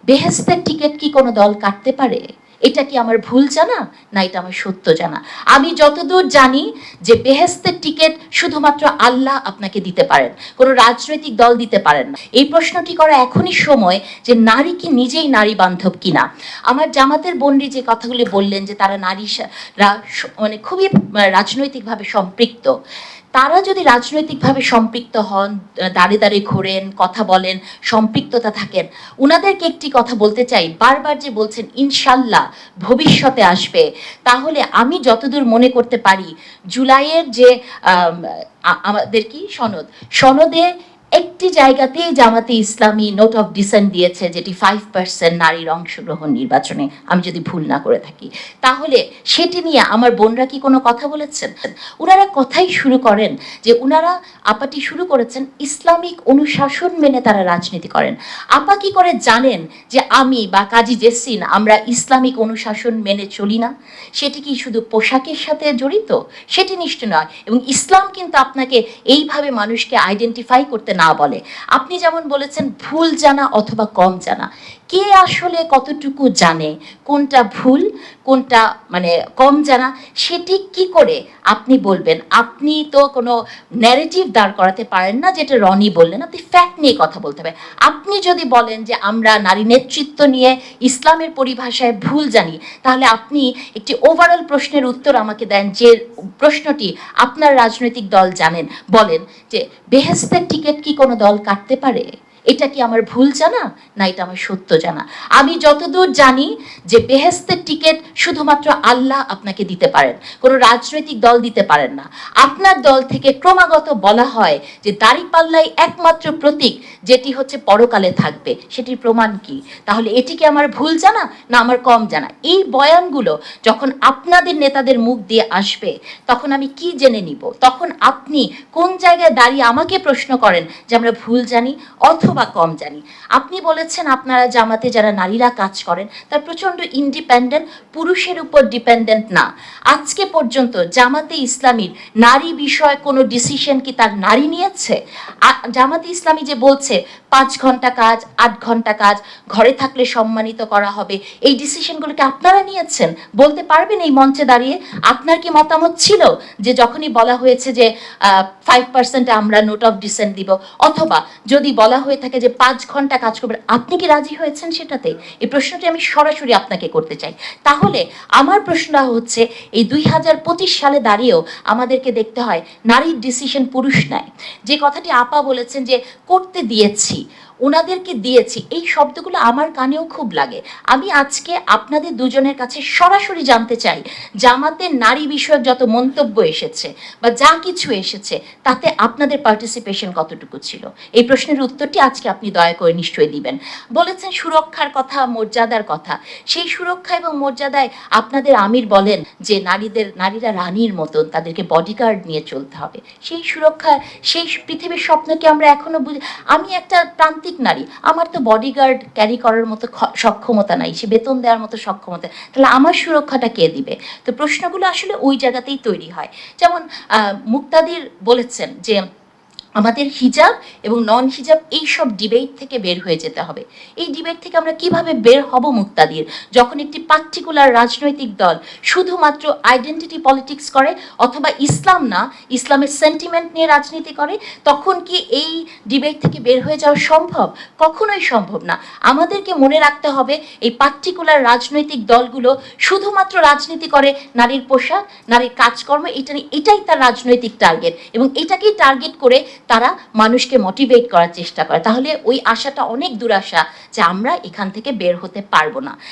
বেহেশতের ticket কি কোনো দল কাটতে পারে? এটা কি আমার ভুল জানা, না এটা আমার সত্য জানা? আমি যতদূর জানি যে বেহেশতের টিকিট শুধুমাত্র আল্লাহ আপনাকে দিতে পারেন, কোনো রাজনৈতিক দল দিতে পারেন না। এই প্রশ্নটি করা এখনই সময় যে নারী কি নিজেই নারী বান্ধব কিনা। আমার জামাতের বোনরি যে কথাগুলি বললেন যে তারা নারীরা মানে খুবই রাজনৈতিকভাবে সম্পৃক্ত, তারা যদি রাজনৈতিকভাবে সম্পৃক্ত হন, দাঁড়ে দাঁড়ে ঘোরেন, কথা বলেন, সম্পৃক্ততা থাকেন, উনাদেরকে একটি কথা বলতে চাই, বারবার যে বলছেন ইনশাল্লাহ ভবিষ্যতে আসবে, তাহলে আমি যতদূর মনে করতে পারি জুলাইয়ের যে আমাদের কি সনদে একটি জায়গাতেই জামাতে ইসলামী নোট অফ ডিসেন্ট দিয়েছে, যেটি 5% নারীর অংশগ্রহণ নির্বাচনে, আমি যদি ভুল না করে থাকি। তাহলে সেটি নিয়ে আমার বোনরা কি কোনো কথা বলেছেন? ওনারা কথাই শুরু করেন যে ওনারা আপাটি শুরু করেছেন ইসলামিক অনুশাসন মেনে তারা রাজনীতি করেন। আপা কি করে জানেন যে আমি বা কাজী জেসিন আমরা ইসলামিক অনুশাসন মেনে চলি না? সেটি কি শুধু পোশাকের সাথে জড়িত? সেটি নিশ্চয় নয়। এবং ইসলাম কিন্তু আপনাকে এইভাবে মানুষকে আইডেন্টিফাই করতে না বলে। আপনি যেমন বলেছেন ভুল জানা অথবা কম জানা, কে আসলে কতটুকু জানে কোনটা ভুল কোনটা মানে কম জানা, সেটি কি করে আপনি বলবেন? আপনি তো কোনো ন্যারেটিভ দাঁড় করাতে পারেন না, যেটা রনি বললেন, আপনি ফ্যাক্ট নিয়ে কথা বলতে হবে। আপনি যদি বলেন যে আমরা নারী নেতৃত্ব নিয়ে ইসলামের পরিভাষায় ভুল জানি, তাহলে আপনি একটি ওভারঅল প্রশ্নের উত্তর আমাকে দেন, যে প্রশ্নটি আপনার রাজনৈতিক দল জানেন। বলেন যে বেহেশতের টিকিট কি কোনো দল কাটতে পারে? এটা কি আমার ভুল জানা, না এটা আমার সত্য জানা? আমি যতদূর জানি যে বেহেশতের টিকিট শুধুমাত্র আল্লাহ আপনাকে দিতে পারেন, কোনো রাজনৈতিক দল দিতে পারেন না। আপনার দল থেকে ক্রমাগত বলা হয় যে দাঁড়িপাল্লাই একমাত্র প্রতীক যেটি হচ্ছে পরকালে থাকবে, সেটির প্রমাণ কি? তাহলে এটি কি আমার ভুল জানা, না আমার কম জানা? এই বয়ানগুলো যখন আপনাদের নেতাদের মুখ দিয়ে আসবে, তখন আমি কি জেনে নিব? তখন আপনি কোন জায়গায় দাঁড়িয়ে আমাকে প্রশ্ন করেন যে আমরা ভুল জানি অথবা কম জানি? আপনি বলেছেন আপনারা জামাতে যারা নারীরা কাজ করেন তার প্রচন্ড ইন্ডিপেন্ডেন্ট, পুরুষের উপর ডিপেন্ডেন্ট না। আজকে পর্যন্ত জামাতে ইসলামীর নারী বিষয়ে কোনো ডিসিশন কি তার নারী নিয়েছে? জামাতে ইসলামী যে বলছে 5 ঘন্টা কাজ, 8 ঘন্টা কাজ, ঘরে থাকলে সম্মানিত করা হবে, এই ডিসিশনগুলোকে আপনারা নিয়েছেন? বলতে পারবেন এই মঞ্চে দাঁড়িয়ে? আপনার কি মতামত ছিল যে যখনই বলা হয়েছে যে 5% আমরা নোট অফ ডিসেন্ট দিব, অথবা যদি বলা হয়ে থাকে যে 5 ঘন্টা কাজ করবেন, আপনি কি রাজি হয়েছেন সেটাতে? এই প্রশ্নটি আমি সরাসরি আপনাকে করতে চাই। তাহলে আমার প্রশ্নটা হচ্ছে, এই 2025 সালে দাঁড়িয়েও আমাদেরকে দেখতে হয় নারীর ডিসিশন পুরুষ নেয়। যে কথাটি আপা বলেছেন যে করতে দিয়েছি, ওনাদেরকে দিয়েছি, এই শব্দগুলো আমার কানেও খুব লাগে। আমি আজকে আপনাদের দুজনের কাছে সরাসরি জানতে চাই, জামাতের নারী বিষয়ক যত মন্তব্য এসেছে বা যা কিছু এসেছে, তাতে আপনাদের পার্টিসিপেশন কতটুকু ছিল? এই প্রশ্নের উত্তরটি আজকে আপনি দয়া করে নিশ্চয়ই দিবেন। বলেছেন সুরক্ষার কথা, মর্যাদার কথা। সেই সুরক্ষা এবং মর্যাদায় আপনাদের আমির বলেন যে নারীরা রানীর মতন, তাদেরকে বডিগার্ড নিয়ে চলতে হবে। সেই সুরক্ষা, সেই পৃথিবীর স্বপ্নকে আমরা এখনো বুঝি। আমি একটা প্রান্তিক নারী, আমার তো বডিগার্ড ক্যারি করার মতো সক্ষমতা নাই, সে বেতন দেওয়ার মতো সক্ষমতা, তাহলে আমার সুরক্ষাটা কে দিবে? তো প্রশ্নগুলো আসলে ওই জায়গাতেই তৈরি হয়। যেমন মুক্তাদির বলেছেন যে আমাদের হিজাব এবং নন হিজাব এই সব ডিবেট থেকে বের হয়ে যেতে হবে। এই ডিবেট থেকে আমরা কিভাবে বের হব মুক্তাদির, যখন একটি পার্টিকুলার রাজনৈতিক দল শুধুমাত্র আইডেন্টিটি পলিটিক্স করে অথবা ইসলাম না ইসলামের সেন্টিমেন্ট নিয়ে রাজনীতি করে? তখন কি এই ডিবেট থেকে বের হয়ে যাওয়া সম্ভব? কখনোই সম্ভব না। আমাদেরকে মনে রাখতে হবে এই পার্টিকুলার রাজনৈতিক দলগুলো শুধুমাত্র রাজনীতি করে নারীর পোশাক, নারীর কাজকর্ম, এটাই তার রাজনৈতিক টার্গেট, এবং এটাকেই টার্গেট করে তারা মানুষকে মোটিভেট করার চেষ্টা করে। তাহলে ওই আশাটা অনেক দুরাশা যে আমরা এখান থেকে বের হতে পারবো না।